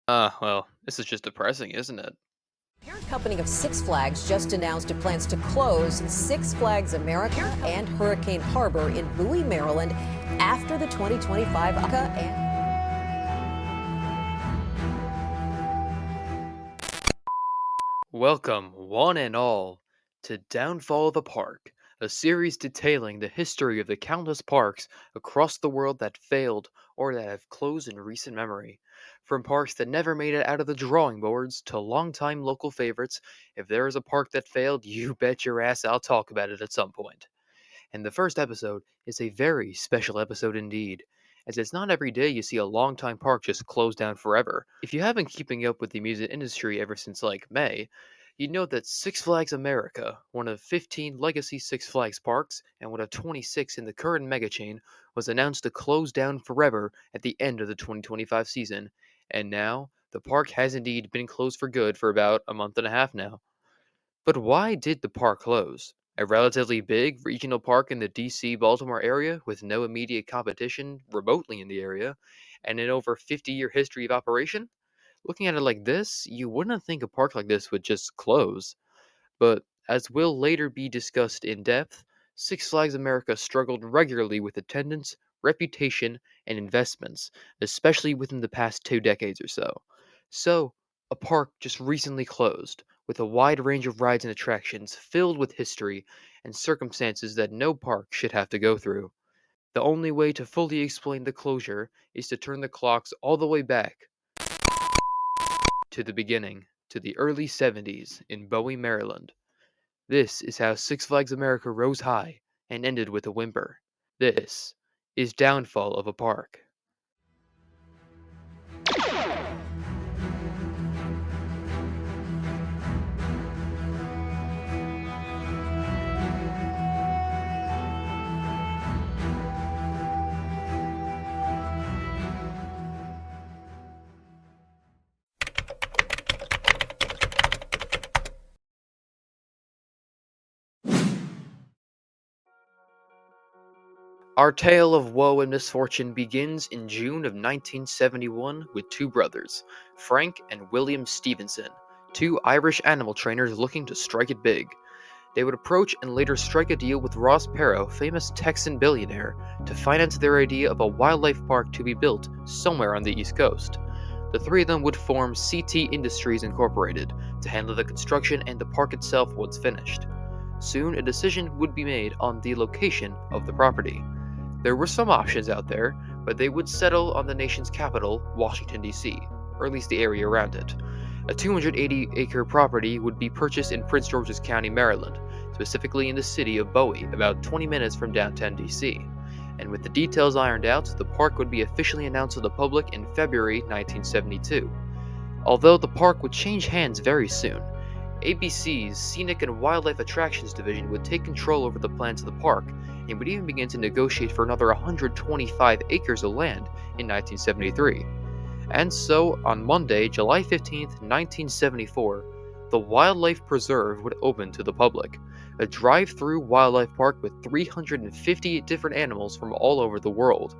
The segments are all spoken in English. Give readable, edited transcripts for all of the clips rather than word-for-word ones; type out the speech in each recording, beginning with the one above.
Well, this is just depressing, isn't it? Parent company of Six Flags just announced it plans to close Six Flags America and Hurricane Harbor in Bowie, Maryland after the 2025 and Welcome, one and all, to Downfall of a Park, a series detailing the history of the countless parks across the world that failed or that have closed in recent memory. From parks that never made it out of the drawing boards to longtime local favorites, if there is a park that failed, you bet your ass I'll talk about it at some point. And the first episode is a very special episode indeed, as it's not every day you see a longtime park just close down forever. If you have been keeping up with the music industry ever since like May, you'd know that Six Flags America, one of 15 legacy Six Flags parks and one of 26 in the current mega chain, was announced to close down forever at the end of the 2025 season. And now, the park has indeed been closed for good for about a month and a half now. But why did the park close? A relatively big regional park in the DC Baltimore area with no immediate competition remotely in the area, and an over 50-year history of operation? Looking at it like this, you wouldn't think a park like this would just close. But as will later be discussed in depth, Six Flags America struggled regularly with attendance, reputation, and investments, especially within the past 2 decades or so. So, a park just recently closed, with a wide range of rides and attractions filled with history and circumstances that no park should have to go through. The only way to fully explain the closure is to turn the clocks all the way back to the beginning, to the early 70s in Bowie, Maryland. This is how Six Flags America rose high and ended with a whimper. This is Downfall of a Park. Our tale of woe and misfortune begins in June of 1971 with two brothers, Frank and William Stevenson, two Irish animal trainers looking to strike it big. They would approach and later strike a deal with Ross Perot, famous Texan billionaire, to finance their idea of a wildlife park to be built somewhere on the East Coast. The three of them would form CT Industries Incorporated to handle the construction and the park itself once finished. Soon, a decision would be made on the location of the property. There were some options out there, but they would settle on the nation's capital, Washington, D.C., or at least the area around it. A 280-acre property would be purchased in Prince George's County, Maryland, specifically in the city of Bowie, about 20 minutes from downtown D.C. And with the details ironed out, the park would be officially announced to the public in February 1972. Although the park would change hands very soon, ABC's Scenic and Wildlife Attractions Division would take control over the plans of the park and would even begin to negotiate for another 125 acres of land in 1973. And so, on Monday, July 15th, 1974, the Wildlife Preserve would open to the public, a drive-through wildlife park with 358 different animals from all over the world.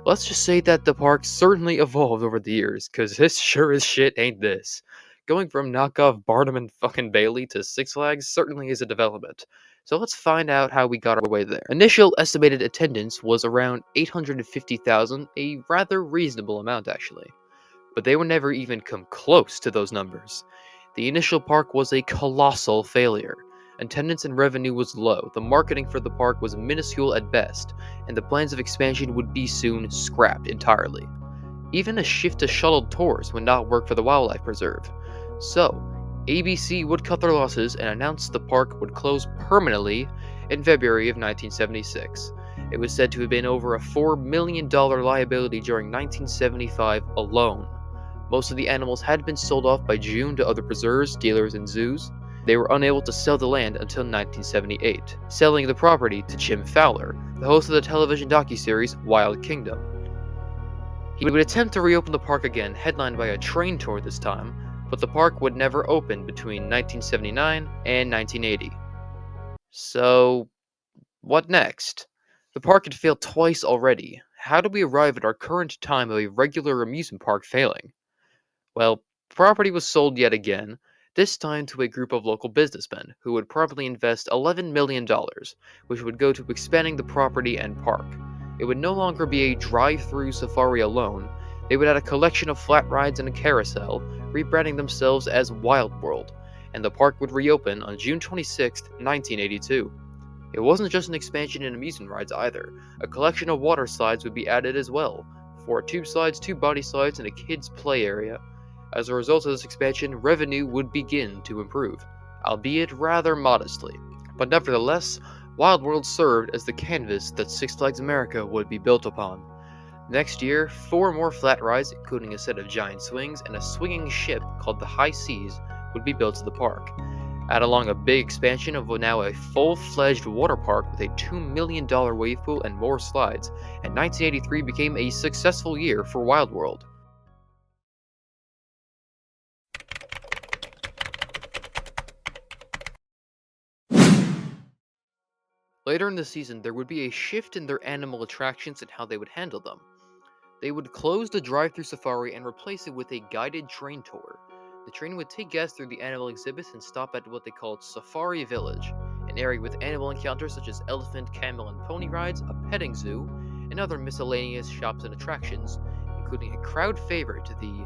Let's just say that the park certainly evolved over the years, cause this sure as shit ain't this. Going from knockoff Barnum and fucking Bailey to Six Flags certainly is a development. So let's find out how we got our way there. Initial estimated attendance was around 850,000, a rather reasonable amount actually. But they would never even come close to those numbers. The initial park was a colossal failure. Attendance and revenue was low, the marketing for the park was minuscule at best, and the plans of expansion would be soon scrapped entirely. Even a shift to shuttled tours would not work for the wildlife preserve. So, ABC would cut their losses and announce the park would close permanently in February of 1976. It was said to have been over a $4 million liability during 1975 alone. Most of the animals had been sold off by June to other preserves, dealers, and zoos. They were unable to sell the land until 1978, selling the property to Jim Fowler, the host of the television docuseries Wild Kingdom. He would attempt to reopen the park again, headlined by a train tour this time, but the park would never open between 1979 and 1980. So, what next? The park had failed twice already. How do we arrive at our current time of a regular amusement park failing? Well, the property was sold yet again, this time to a group of local businessmen who would promptly invest $11 million, which would go to expanding the property and park. It would no longer be a drive-through safari alone, they would add a collection of flat rides and a carousel, rebranding themselves as Wild World, and the park would reopen on June 26, 1982. It wasn't just an expansion in amusement rides either. A collection of water slides would be added as well. 4 tube slides, 2 body slides, and a kids' play area. As a result of this expansion, revenue would begin to improve, albeit rather modestly. But nevertheless, Wild World served as the canvas that Six Flags America would be built upon. Next year, 4 more flat rides, including a set of giant swings and a swinging ship called the High Seas, would be built to the park. Add along a big expansion of now a full-fledged water park with a $2 million wave pool and more slides, and 1983 became a successful year for Wild World. Later in the season, there would be a shift in their animal attractions and how they would handle them. They would close the drive-through safari and replace it with a guided train tour. The train would take guests through the animal exhibits and stop at what they called Safari Village, an area with animal encounters such as elephant, camel, and pony rides, a petting zoo, and other miscellaneous shops and attractions, including a crowd favorite, the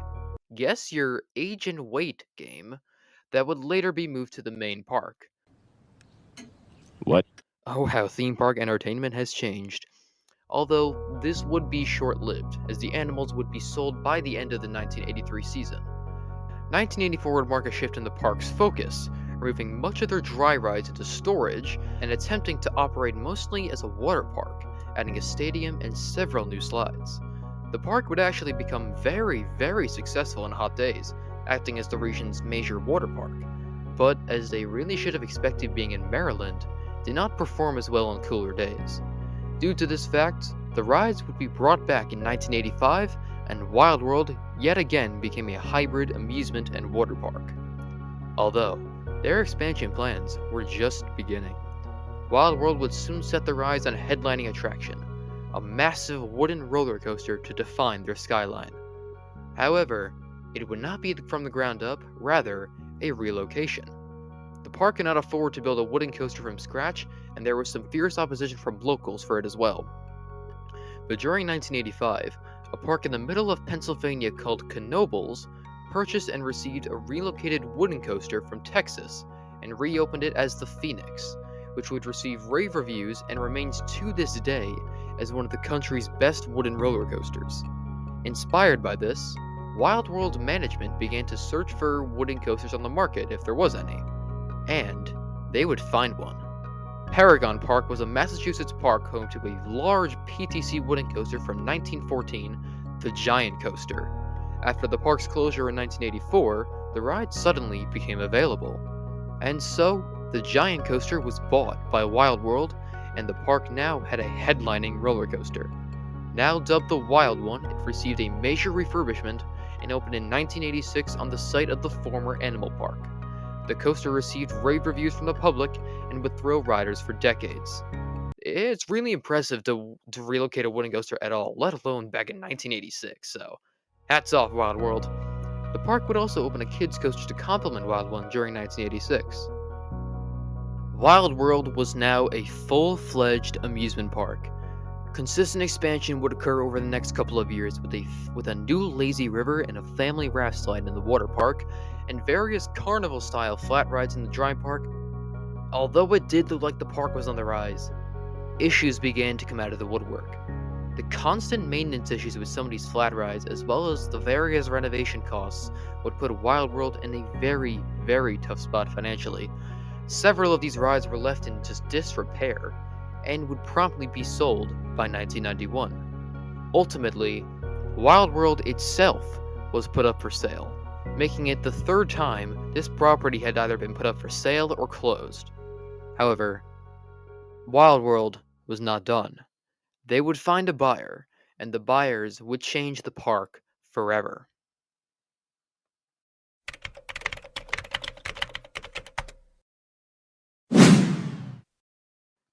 Guess Your Age and Weight game, that would later be moved to the main park. What? Oh, how theme park entertainment has changed. Although this would be short lived, as the animals would be sold by the end of the 1983 season. 1984 would mark a shift in the park's focus, removing much of their dry rides into storage and attempting to operate mostly as a water park, adding a stadium and several new slides. The park would actually become very successful on hot days, acting as the region's major water park, but as they really should have expected being in Maryland, did not perform as well on cooler days. Due to this fact, the rides would be brought back in 1985, and Wild World yet again became a hybrid amusement and water park. Although, their expansion plans were just beginning. Wild World would soon set their eyes on a headlining attraction, a massive wooden roller coaster to define their skyline. However, it would not be from the ground up, rather, a relocation. The park could not afford to build a wooden coaster from scratch, and there was some fierce opposition from locals for it as well. But during 1985, a park in the middle of Pennsylvania called Canobie purchased and received a relocated wooden coaster from Texas and reopened it as the Phoenix, which would receive rave reviews and remains to this day as one of the country's best wooden roller coasters. Inspired by this, Wild World management began to search for wooden coasters on the market if there was any, and they would find one. Paragon Park was a Massachusetts park home to a large PTC wooden coaster from 1914, the Giant Coaster. After the park's closure in 1984, the ride suddenly became available. And so, the Giant Coaster was bought by Wild World, and the park now had a headlining roller coaster. Now dubbed the Wild One, it received a major refurbishment and opened in 1986 on the site of the former animal park. The coaster received rave reviews from the public and would thrill riders for decades. It's really impressive to relocate a wooden coaster at all, let alone back in 1986, so hats off, Wild World. The park would also open a kids' coaster to complement Wild One during 1986. Wild World was now a full-fledged amusement park. Consistent expansion would occur over the next couple of years with a new lazy river and a family raft slide in the water park, and various carnival-style flat rides in the dry park. Although it did look like the park was on the rise, issues began to come out of the woodwork. The constant maintenance issues with some of these flat rides, as well as the various renovation costs, would put Wild World in a very tough spot financially. Several of these rides were left in just disrepair, and would promptly be sold by 1991. Ultimately, Wild World itself was put up for sale, making it the third time this property had either been put up for sale or closed. However, Wild World was not done. They would find a buyer, and the buyers would change the park forever.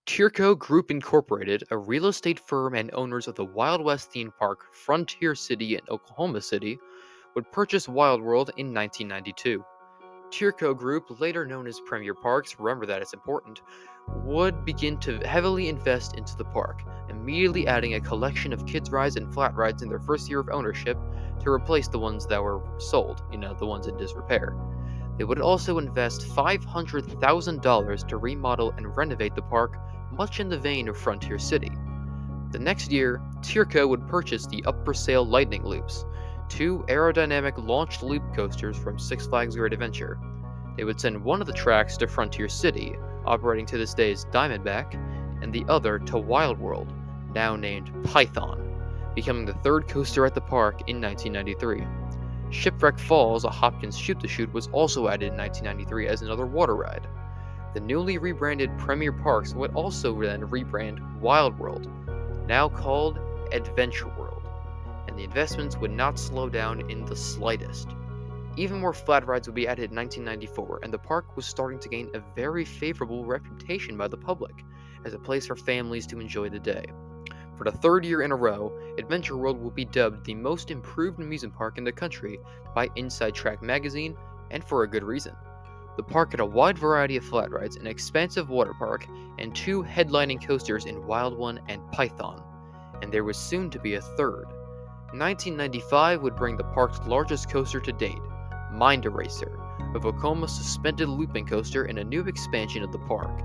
Tierco Group Incorporated, a real estate firm and owners of the Wild West theme park Frontier City in Oklahoma City, would purchase Wild World in 1992. Tierco Group, later known as Premier Parks, remember that it's important, would begin to heavily invest into the park, immediately adding a collection of kids' rides and flat rides in their first year of ownership to replace the ones that were sold, the ones in disrepair. They would also invest $500,000 to remodel and renovate the park, much in the vein of Frontier City. The next year, Tierco would purchase the Upper Sail Lightning Loops, two aerodynamic launched loop coasters from Six Flags Great Adventure. They would send one of the tracks to Frontier City, operating to this day as Diamondback, and the other to Wild World, now named Python, becoming the third coaster at the park in 1993. Shipwreck Falls, a Hopkins shoot-to-shoot, was also added in 1993 as another water ride. The newly rebranded Premier Parks would also then rebrand Wild World, now called Adventure World, and the investments would not slow down in the slightest. Even more flat rides would be added in 1994, and the park was starting to gain a very favorable reputation by the public as a place for families to enjoy the day. For the third year in a row, Adventure World will be dubbed the most improved amusement park in the country by Inside Track magazine, and for a good reason. The park had a wide variety of flat rides, an expansive water park, and two headlining coasters in Wild One and Python, and there was soon to be a third. 1995 would bring the park's largest coaster to date, Mind Eraser, a Vekoma suspended looping coaster in a new expansion of the park.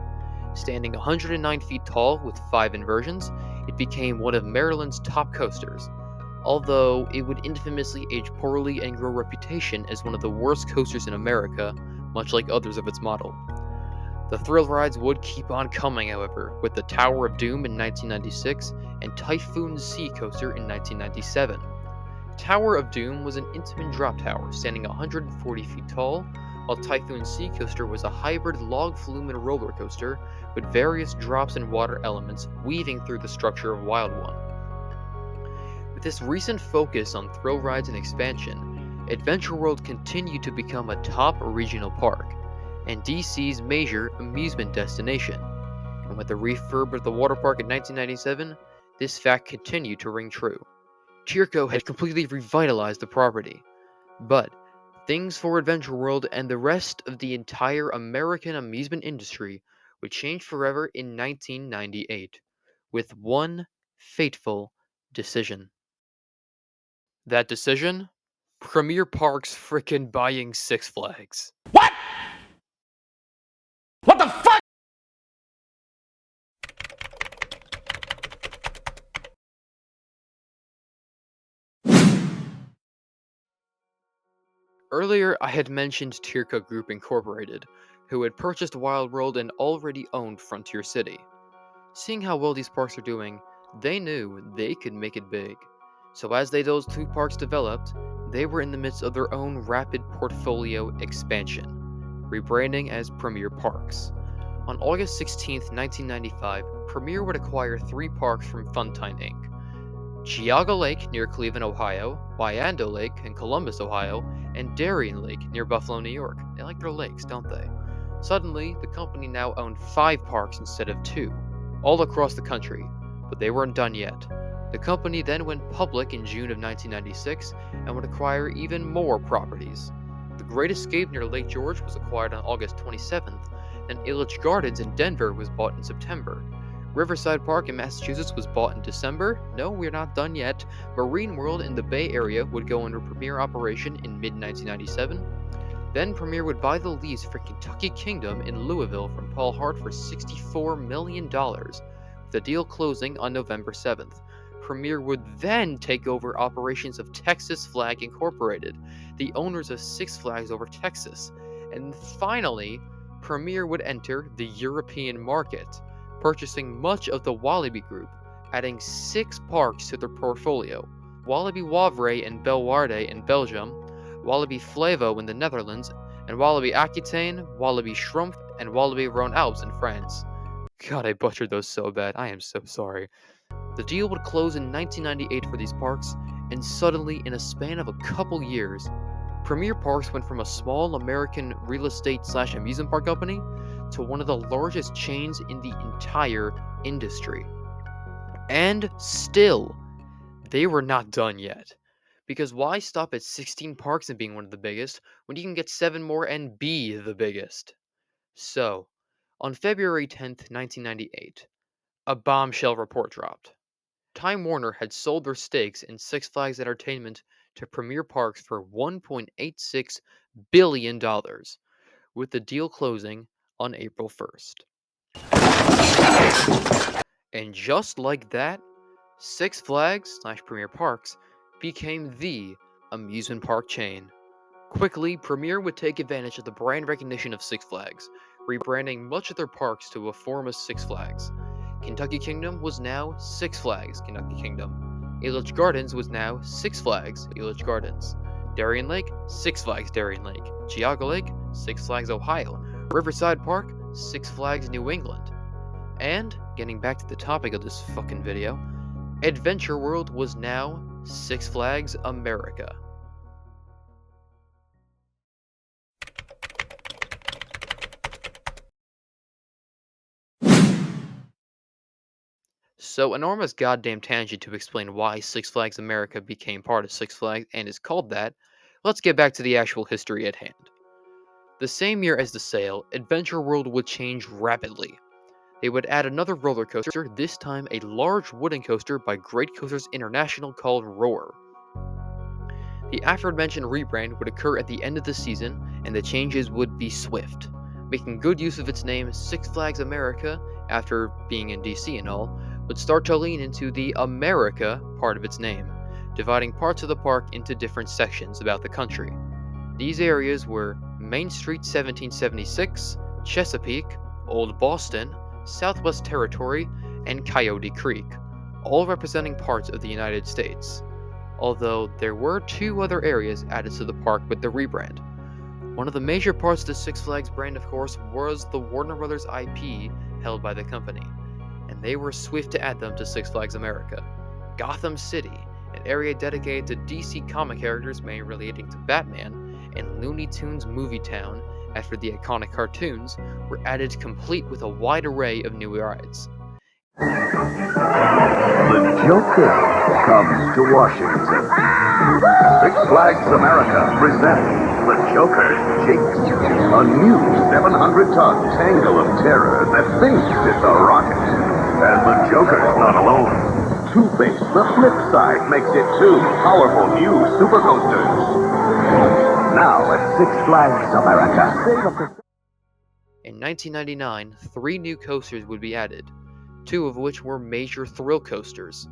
Standing 109 feet tall with 5 inversions, it became one of Maryland's top coasters, although it would infamously age poorly and grow a reputation as one of the worst coasters in America, much like others of its model. The thrill rides would keep on coming, however, with the Tower of Doom in 1996 and Typhoon Sea Coaster in 1997. Tower of Doom was an intimate drop tower standing 140 feet tall, while Typhoon Sea Coaster was a hybrid log flume and roller coaster with various drops and water elements weaving through the structure of Wild One. With this recent focus on thrill rides and expansion, Adventure World continued to become a top regional park and DC's major amusement destination. And with the refurb of the water park in 1997, this fact continued to ring true. Tierco had completely revitalized the property, but things for Adventure World and the rest of the entire American amusement industry would change forever in 1998, with one fateful decision. That decision? Premier Parks frickin' buying Six Flags. What? What the fuck? Earlier, I had mentioned Tierco Group Incorporated, who had purchased Wild World and already owned Frontier City. Seeing how well these parks are doing, they knew they could make it big. So as those two parks developed, they were in the midst of their own rapid portfolio expansion, rebranding as Premier Parks. On August 16, 1995, Premier would acquire 3 parks from Funtime Inc. Geauga Lake near Cleveland, Ohio, Wyandot Lake in Columbus, Ohio, and Darien Lake near Buffalo, New York. They like their lakes, don't they? Suddenly, the company now owned 5 parks instead of 2, all across the country, but they weren't done yet. The company then went public in June of 1996 and would acquire even more properties. The Great Escape near Lake George was acquired on August 27th, and Illich Gardens in Denver was bought in September. Riverside Park in Massachusetts was bought in December. No, we're not done yet. Marine World in the Bay Area would go under Premier operation in mid-1997. Then Premier would buy the lease for Kentucky Kingdom in Louisville from Paul Hart for $64 million, with the deal closing on November 7th. Premier would then take over operations of Texas Flag Incorporated, the owners of Six Flags over Texas. And finally, Premier would enter the European market, purchasing much of the Walibi Group, adding 6 parks to their portfolio: Walibi Wavre and Bellewaerde in Belgium, Walibi Flevo in the Netherlands, and Walibi Aquitaine, Walibi Schrumpf, and Walibi Rhone Alps in France. God, I butchered those so bad. I am so sorry. The deal would close in 1998 for these parks, and suddenly, in a span of a couple years, Premier Parks went from a small American real estate/amusement park company to one of the largest chains in the entire industry. And still, they were not done yet, Because why stop at 16 parks and being one of the biggest when you can get 7 more and be the biggest? So, on February 10th, 1998, a bombshell report dropped. Time Warner had sold their stakes in Six Flags Entertainment to Premier Parks for $1.86 billion, with the deal closing on April 1st. And just like that, Six Flags / Premier Parks became the amusement park chain. Quickly, Premier would take advantage of the brand recognition of Six Flags, rebranding much of their parks to a form of Six Flags. Kentucky Kingdom was now Six Flags Kentucky Kingdom. Elitch Gardens was now Six Flags Elitch Gardens. Darien Lake, Six Flags Darien Lake. Geauga Lake, Six Flags Ohio. Riverside Park, Six Flags New England. And, getting back to the topic of this fucking video, Adventure World was now Six Flags America. So, enormous goddamn tangent to explain why Six Flags America became part of Six Flags and is called that. Let's get back to the actual history at hand. The same year as the sale, Adventure World would change rapidly. They would add another roller coaster, this time a large wooden coaster by Great Coasters International called Roar. The aforementioned rebrand would occur at the end of the season, and the changes would be swift, making good use of its name. Six Flags America, after being in DC and all, would start to lean into the America part of its name, dividing parts of the park into different sections about the country. These areas were Main Street 1776, Chesapeake, Old Boston, Southwest Territory, and Coyote Creek, all representing parts of the United States, although there were 2 other areas added to the park with the rebrand. One of the major parts of the Six Flags brand, of course, was the Warner Brothers IP held by the company, and they were swift to add them to Six Flags America. Gotham City, an area dedicated to DC comic characters mainly relating to Batman, and Looney Tunes Movie Town, after the iconic cartoons, were added complete with a wide array of new rides. The Joker comes to Washington. Six Flags America presents The Joker Jakes, a new 700-ton tangle of terror that thinks it's a rocket. And the Joker's not alone. Two-Face, the flip side, makes it 2 powerful new super coasters. Now at Six Flags America. In 1999, 3 new coasters would be added, 2 of which were major thrill coasters.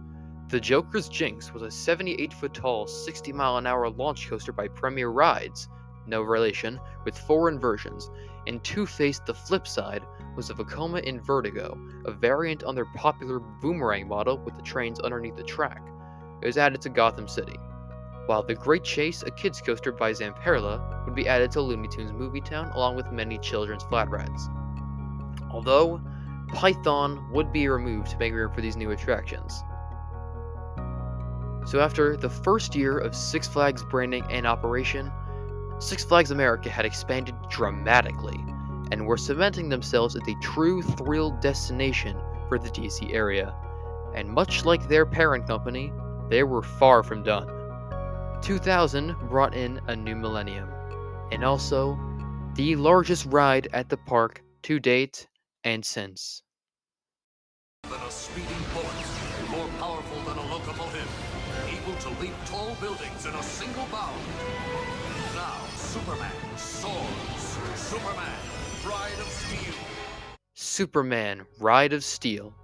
The Joker's Jinx was a 78-foot-tall, 60-mile-an-hour launch coaster by Premier Rides, no relation, with 4 inversions, and Two-Face the Flip Side was a Vekoma in Vertigo, a variant on their popular Boomerang model with the trains underneath the track. It was added to Gotham City, while the Great Chase, a kids coaster by Zamperla, would be added to Looney Tunes Movie Town along with many children's flat rides. Although, Python would be removed to make room for these new attractions. So after the first year of Six Flags branding and operation, Six Flags America had expanded dramatically and were cementing themselves as a true thrill destination for the DC area. And much like their parent company, they were far from done. 2000 brought in a new millennium, and also the largest ride at the park to date and since. Than a speeding bullet, more powerful than a locomotive, able to leap tall buildings in a single bound. Now, Superman soars. Superman, Ride of Steel. Superman Ride of Steel,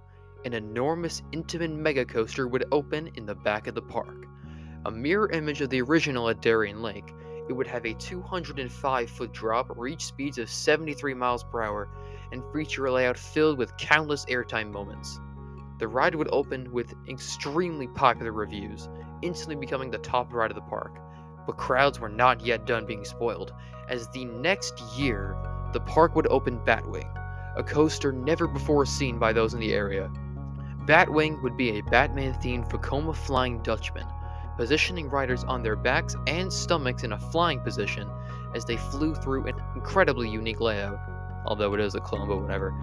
an enormous intimate mega coaster, would open in the back of the park. A mirror image of the original at Darien Lake, it would have a 205-foot drop, reach speeds of 73 miles per hour, and feature a layout filled with countless airtime moments. The ride would open with extremely popular reviews, instantly becoming the top ride of the park. But crowds were not yet done being spoiled, as the next year, the park would open Batwing, a coaster never before seen by those in the area. Batwing would be a Batman-themed Vekoma Flying Dutchman, positioning riders on their backs and stomachs in a flying position as they flew through an incredibly unique layout, although it is a clone, but whatever.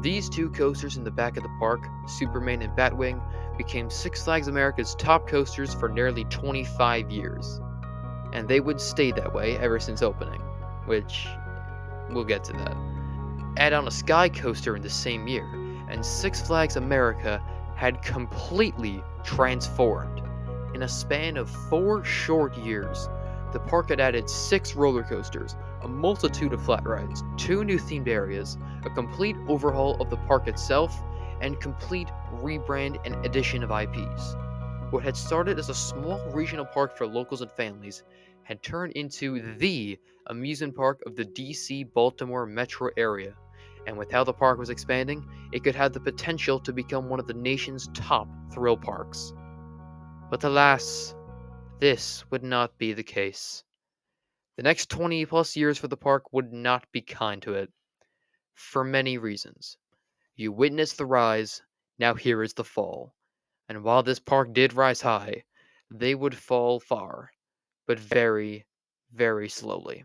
These two coasters in the back of the park, Superman and Batwing, became Six Flags America's top coasters for nearly 25 years. And they would stay that way ever since opening, which we'll get to that. Add on a Sky Coaster in the same year, and Six Flags America had completely transformed. In a span of 4 short years, the park had added 6 roller coasters, a multitude of flat rides, 2 new themed areas, a complete overhaul of the park itself, and complete rebrand and addition of IPs. What had started as a small regional park for locals and families had turned into the amusement park of the DC-Baltimore metro area, and with how the park was expanding, it could have the potential to become one of the nation's top thrill parks. But alas, this would not be the case. The next 20 plus years for the park would not be kind to it, for many reasons. You witnessed the rise, now here is the fall. And while this park did rise high, they would fall far, but very, very slowly.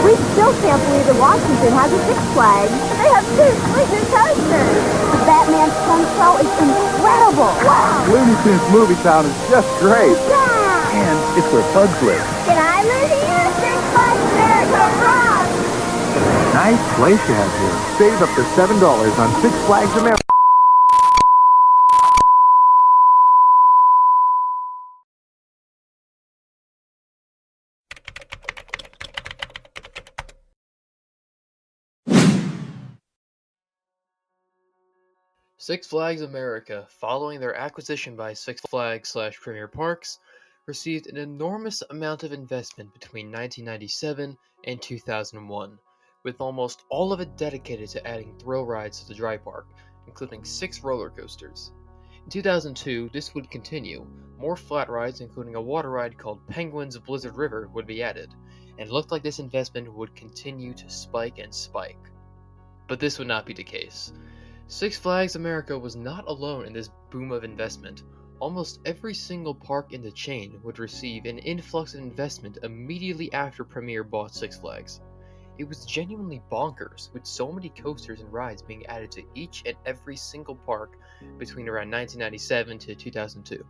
We still can't believe that Washington has a Six Flags. They have 2 sleeping coasters. The Batman Fun Show is incredible. Wow. Looney Tunes Movie Town is just great. Yeah. And it's where bugs live. Can I live here? Six Flags America rocks. Nice place you have here. Save up to $7 on Six Flags America. Six Flags America, following their acquisition by Six Flags/Premier Parks, received an enormous amount of investment between 1997 and 2001, with almost all of it dedicated to adding thrill rides to the dry park, including 6 roller coasters. In 2002, this would continue. More flat rides, including a water ride called Penguin's Blizzard River, would be added, and it looked like this investment would continue to spike and spike. But this would not be the case. Six Flags America was not alone in this boom of investment. Almost every single park in the chain would receive an influx of investment immediately after Premier bought Six Flags. It was genuinely bonkers, with so many coasters and rides being added to each and every single park between around 1997 to 2002.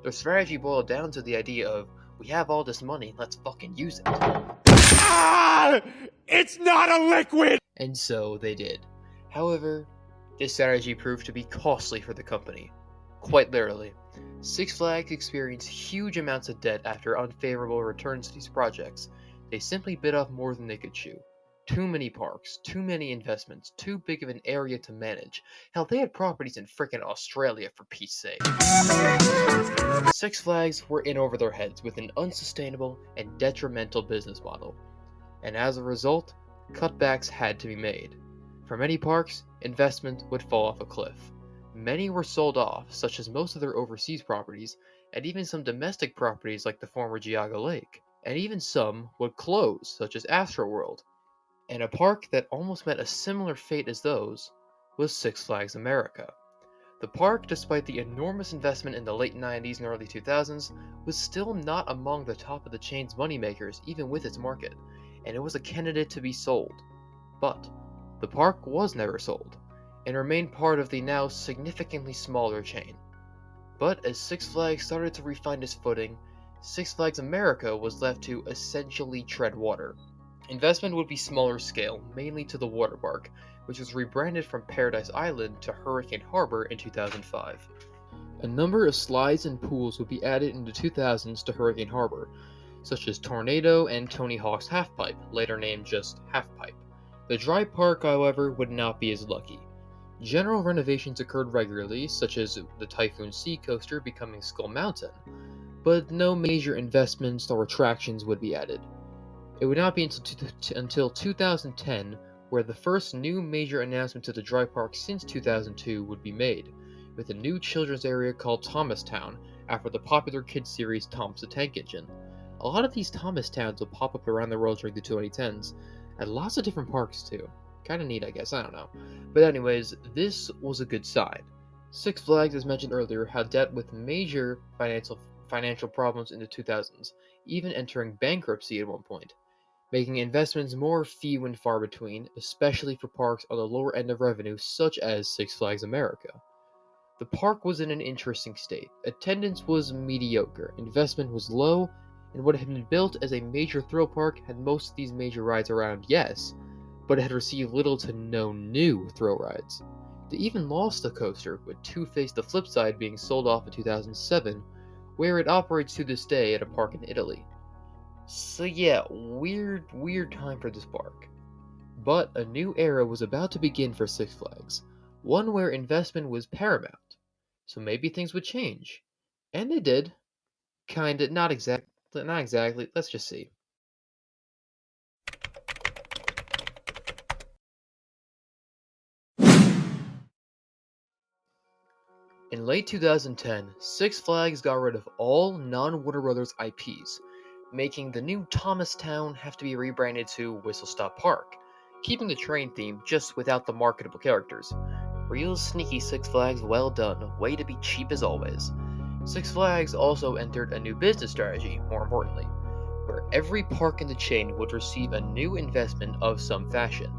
Their strategy boiled down to the idea of, we have all this money, let's fucking use it. Ah! It's not a liquid! And so they did. However, this strategy proved to be costly for the company. Quite literally, Six Flags experienced huge amounts of debt after unfavorable returns to these projects. They simply bit off more than they could chew. Too many parks, too many investments, too big of an area to manage. Hell, they had properties in frickin' Australia, for Pete's sake. Six Flags were in over their heads with an unsustainable and detrimental business model. And as a result, cutbacks had to be made. For many parks, investment would fall off a cliff. Many were sold off, such as most of their overseas properties, and even some domestic properties like the former Geauga Lake. And even some would close, such as Astroworld. And a park that almost met a similar fate as those was Six Flags America. The park, despite the enormous investment in the late 90s and early 2000s, was still not among the top of the chain's moneymakers even with its market, and it was a candidate to be sold. But the park was never sold, and remained part of the now significantly smaller chain. But as Six Flags started to refine its footing, Six Flags America was left to essentially tread water. Investment would be smaller scale, mainly to the water park, which was rebranded from Paradise Island to Hurricane Harbor in 2005. A number of slides and pools would be added in the 2000s to Hurricane Harbor, such as Tornado and Tony Hawk's Halfpipe, later named just Halfpipe. The dry park, however, would not be as lucky. General renovations occurred regularly, such as the Typhoon Sea Coaster becoming Skull Mountain, but no major investments or attractions would be added. It would not be until 2010 where the first new major announcement to the dry park since 2002 would be made, with a new children's area called Thomastown, after the popular kids series Thomas the Tank Engine. A lot of these Thomas Towns will pop up around the world during the 2010s, Had lots of different parks too. Kind of neat, I guess. I don't know. But anyways, this was a good sign. Six Flags, as mentioned earlier, had dealt with major financial problems in the 2000s, even entering bankruptcy at one point, making investments more few and far between, especially for parks on the lower end of revenue, such as Six Flags America. The park was in an interesting state. Attendance was mediocre, investment was low, and what had been built as a major thrill park had most of these major rides around, yes, but it had received little to no new thrill rides. They even lost a coaster, with Two-Face the Flipside being sold off in 2007, where it operates to this day at a park in Italy. So yeah, weird time for this park. But a new era was about to begin for Six Flags, one where investment was paramount. So maybe things would change. And they did. Kinda, not exactly, let's just see. In late 2010, Six Flags got rid of all non-Warner Brothers IPs, making the new Thomastown have to be rebranded to Whistle Stop Park, keeping the train theme just without the marketable characters. Real sneaky Six Flags, well done, way to be cheap as always. Six Flags also entered a new business strategy, more importantly, where every park in the chain would receive a new investment of some fashion.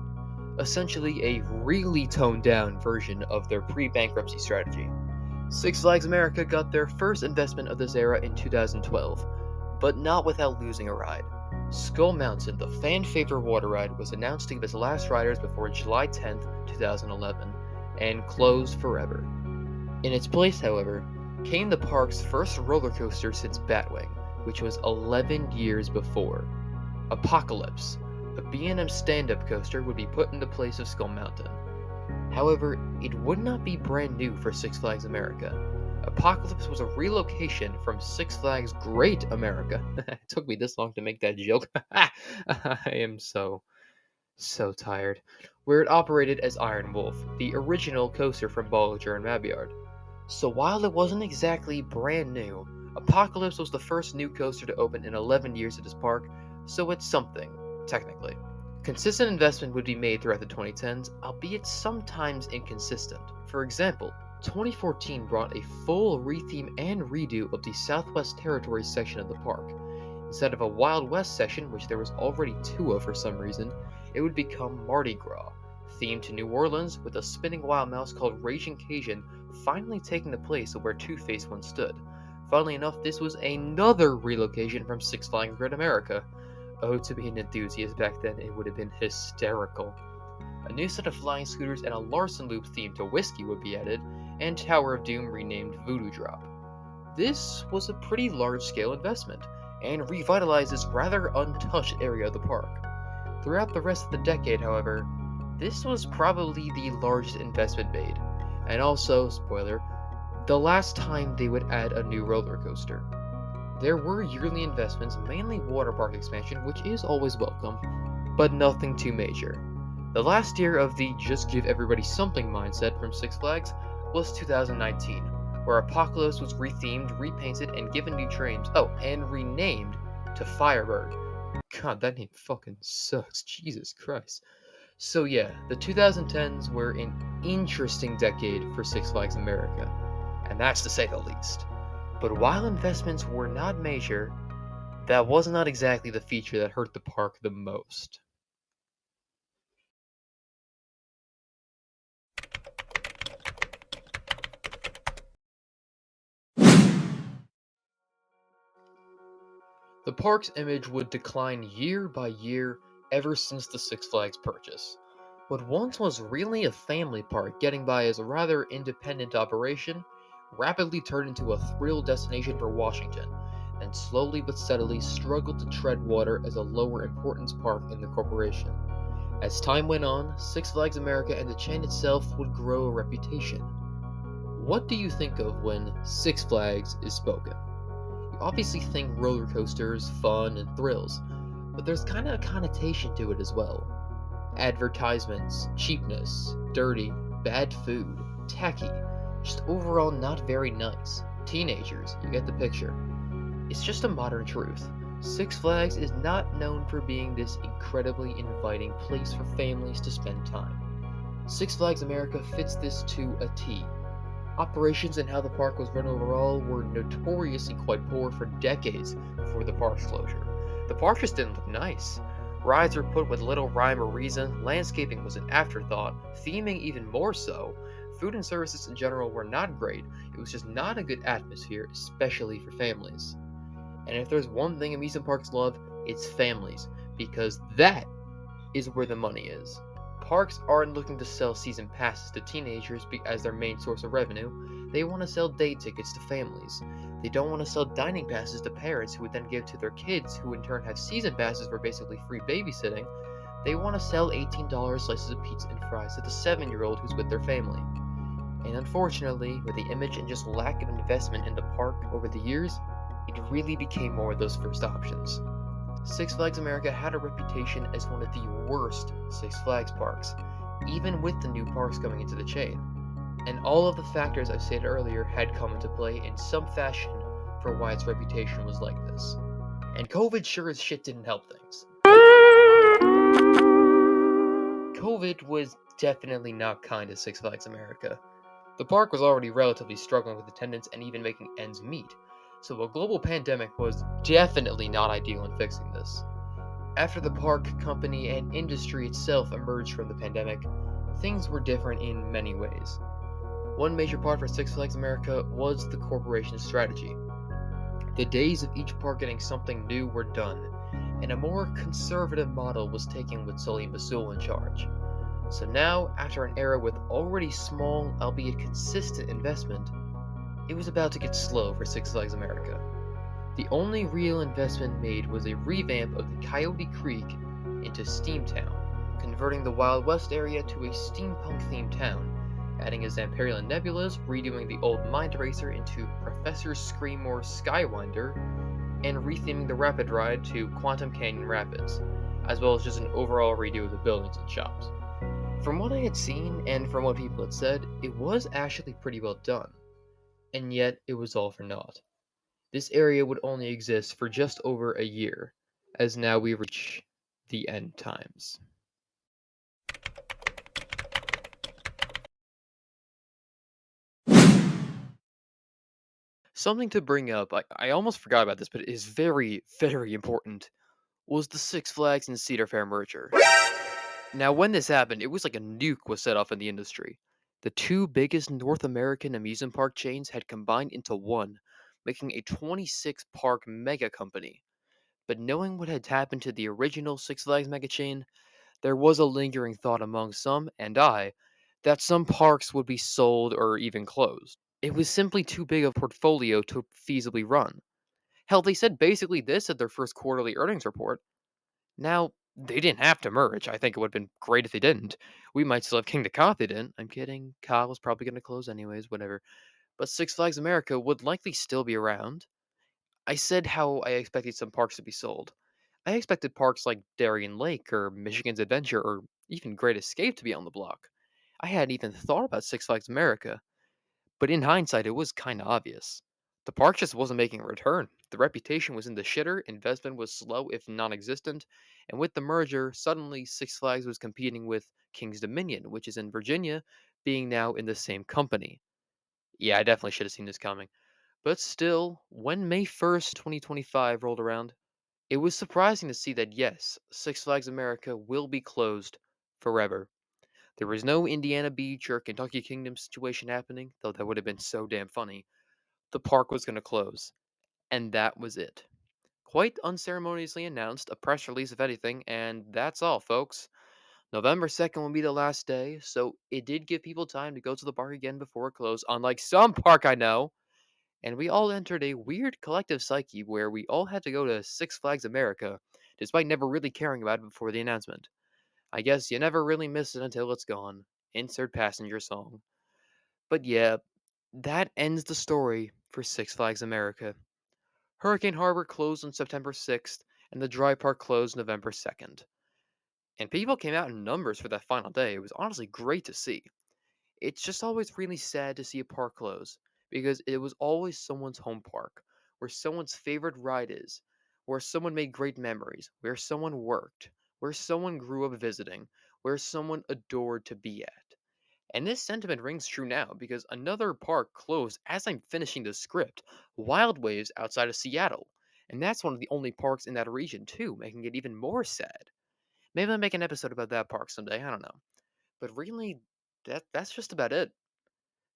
Essentially a really toned down version of their pre-bankruptcy strategy. Six Flags America got their first investment of this era in 2012, but not without losing a ride. Skull Mountain, the fan-favorite water ride, was announced to give its last riders before July 10, 2011, and closed forever. In its place, however, came the park's first roller coaster since Batwing, which was 11 years before. Apocalypse, a B&M stand-up coaster, would be put in the place of Skull Mountain. However, it would not be brand new for Six Flags America. Apocalypse was a relocation from Six Flags Great America. It took me this long to make that joke. I am so tired. Where it operated as Iron Wolf, the original coaster from Bollinger and Mabyard. So while it wasn't exactly brand new, Apocalypse was the first new coaster to open in 11 years at this park, so it's something, technically. Consistent investment would be made throughout the 2010s, albeit sometimes inconsistent. For example, 2014 brought a full retheme and redo of the Southwest Territories section of the park. Instead of a Wild West section, which there was already two of for some reason, it would become Mardi Gras, themed to New Orleans, with a spinning wild mouse called Raging Cajun finally taking the place of where Two-Face once stood. Funnily enough, this was another relocation from Six Flags Great America. Oh, to be an enthusiast back then, it would have been hysterical. A new set of flying scooters and a Larson Loop theme to Whiskey would be added, and Tower of Doom renamed Voodoo Drop. This was a pretty large-scale investment, and revitalized this rather untouched area of the park. Throughout the rest of the decade, however, this was probably the largest investment made, and also, spoiler, the last time they would add a new roller coaster. There were yearly investments, mainly water park expansion, which is always welcome, but nothing too major. The last year of the just give everybody something mindset from Six Flags was 2019, where Apocalypse was rethemed, repainted, and given new trains. Oh, and renamed to Firebird. God, that name fucking sucks. Jesus Christ. So yeah, the 2010s were an interesting decade for Six Flags America, and that's to say the least. But while investments were not major, that was not exactly the feature that hurt the park the most. The park's image would decline year by year ever since the Six Flags purchase. What once was really a family park getting by as a rather independent operation rapidly turned into a thrill destination for Washington, and slowly but steadily struggled to tread water as a lower importance park in the corporation. As time went on, Six Flags America and the chain itself would grow a reputation. What do you think of when Six Flags is spoken? You obviously think roller coasters, fun, and thrills, but there's kind of a connotation to it as well. Advertisements, cheapness, dirty, bad food, tacky, just overall not very nice. Teenagers, you get the picture. It's just a modern truth. Six Flags is not known for being this incredibly inviting place for families to spend time. Six Flags America fits this to a T. Operations and how the park was run overall were notoriously quite poor for decades before the park's closure. The park just didn't look nice. Rides were put with little rhyme or reason, landscaping was an afterthought, theming even more so. Food and services in general were not great, it was just not a good atmosphere, especially for families. And if there's one thing amusement parks love, it's families, because that is where the money is. Parks aren't looking to sell season passes to teenagers as their main source of revenue. They want to sell day tickets to families. They don't want to sell dining passes to parents who would then give to their kids, who in turn have season passes for basically free babysitting. They want to sell $18 slices of pizza and fries to the 7-year-old who's with their family. And unfortunately, with the image and just lack of investment in the park over the years, it really became more of those first options. Six Flags America had a reputation as one of the worst Six Flags parks, even with the new parks coming into the chain. And all of the factors I stated earlier had come into play in some fashion for why its reputation was like this. And COVID sure as shit didn't help things. COVID was definitely not kind to Six Flags America. The park was already relatively struggling with attendance and even making ends meet, so a global pandemic was definitely not ideal in fixing this. After the park company and industry itself emerged from the pandemic, things were different in many ways. One major part for Six Flags America was the corporation's strategy. The days of each park getting something new were done, and a more conservative model was taken with Sully Masul in charge. So now, after an era with already small, albeit consistent investment, it was about to get slow for Six Flags America. The only real investment made was a revamp of the Coyote Creek into Steamtown, converting the Wild West area to a steampunk-themed town, adding a Zamparian Nebulas, redoing the old Mind Racer into Professor Screamore Skywinder, and retheming the Rapid Ride to Quantum Canyon Rapids, as well as just an overall redo of the buildings and shops. From what I had seen and from what people had said, it was actually pretty well done, and yet it was all for naught. This area would only exist for just over a year, as now we reach the end times. Something to bring up, I almost forgot about this, but it is very, very important, was the Six Flags and Cedar Fair merger. Now, when this happened, it was like a nuke was set off in the industry. The two biggest North American amusement park chains had combined into one, making a 26 park mega company. But knowing what had happened to the original Six Flags mega chain, there was a lingering thought among some, and I, that some parks would be sold or even closed. It was simply too big a portfolio to feasibly run. Hell, they said basically this at their first quarterly earnings report. Now, they didn't have to merge. I think it would have been great if they didn't. We might still have King the Ka if they didn't. I'm kidding. Ka was probably going to close anyways, whatever. But Six Flags America would likely still be around. I said how I expected some parks to be sold. I expected parks like Darien Lake or Michigan's Adventure or even Great Escape to be on the block. I hadn't even thought about Six Flags America, but in hindsight, it was kind of obvious. The park just wasn't making a return. The reputation was in the shitter, investment was slow if non existent, and with the merger, suddenly Six Flags was competing with King's Dominion, which is in Virginia, being now in the same company. Yeah, I definitely should have seen this coming. But still, when May 1st, 2025 rolled around, it was surprising to see that yes, Six Flags America will be closed forever. There was no Indiana Beach or Kentucky Kingdom situation happening, though that would have been so damn funny. The park was going to close, and that was it. Quite unceremoniously announced, a press release if anything, and that's all, folks. November 2nd will be the last day, so it did give people time to go to the park again before it closed, unlike some park I know. And we all entered a weird collective psyche where we all had to go to Six Flags America, despite never really caring about it before the announcement. I guess you never really miss it until it's gone. Insert passenger song. But yeah, that ends the story for Six Flags America. Hurricane Harbor closed on September 6th, and the dry park closed November 2nd. And people came out in numbers for that final day. It was honestly great to see. It's just always really sad to see a park close, because it was always someone's home park, where someone's favorite ride is, where someone made great memories, where someone worked, where someone grew up visiting, where someone adored to be at. And this sentiment rings true now because another park closed as I'm finishing the script, Wild Waves outside of Seattle. And that's one of the only parks in that region too, making it even more sad. Maybe I'll make an episode about that park someday, I don't know. But really, that's just about it.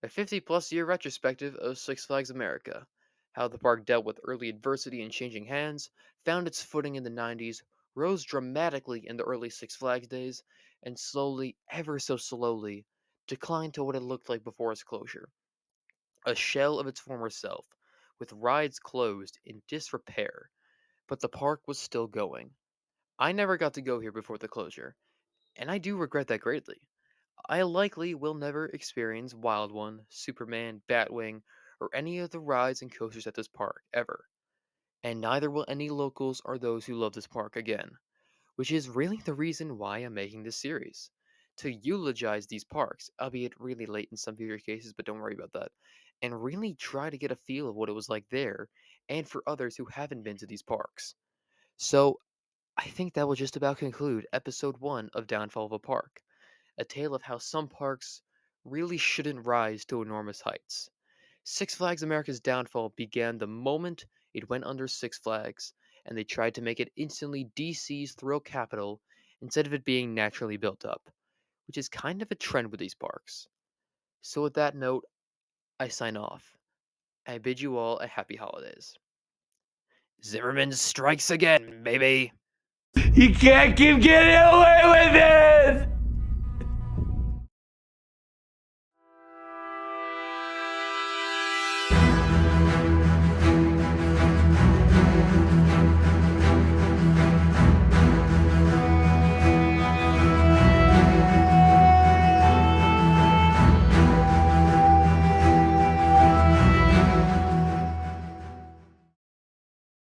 A 50-plus year retrospective of Six Flags America. How the park dealt with early adversity and changing hands, found its footing in the 90s, rose dramatically in the early Six Flags days, and slowly, ever so slowly, declined to what it looked like before its closure. A shell of its former self, with rides closed in disrepair, but the park was still going. I never got to go here before the closure, and I do regret that greatly. I likely will never experience Wild One, Superman, Batwing, or any of the rides and coasters at this park, ever. And neither will any locals or those who love this park again, which is really the reason why I'm making this series. To eulogize these parks, albeit really late in some future cases, but don't worry about that, and really try to get a feel of what it was like there, and for others who haven't been to these parks. So, I think that will just about conclude episode 1 of Downfall of a Park, a tale of how some parks really shouldn't rise to enormous heights. Six Flags America's downfall began the moment it went under Six Flags, and they tried to make it instantly DC's thrill capital instead of it being naturally built up, which is kind of a trend with these parks. So, with that note, I sign off. I bid you all a happy holidays. Zimmerman strikes again, baby! You can't keep getting away with it!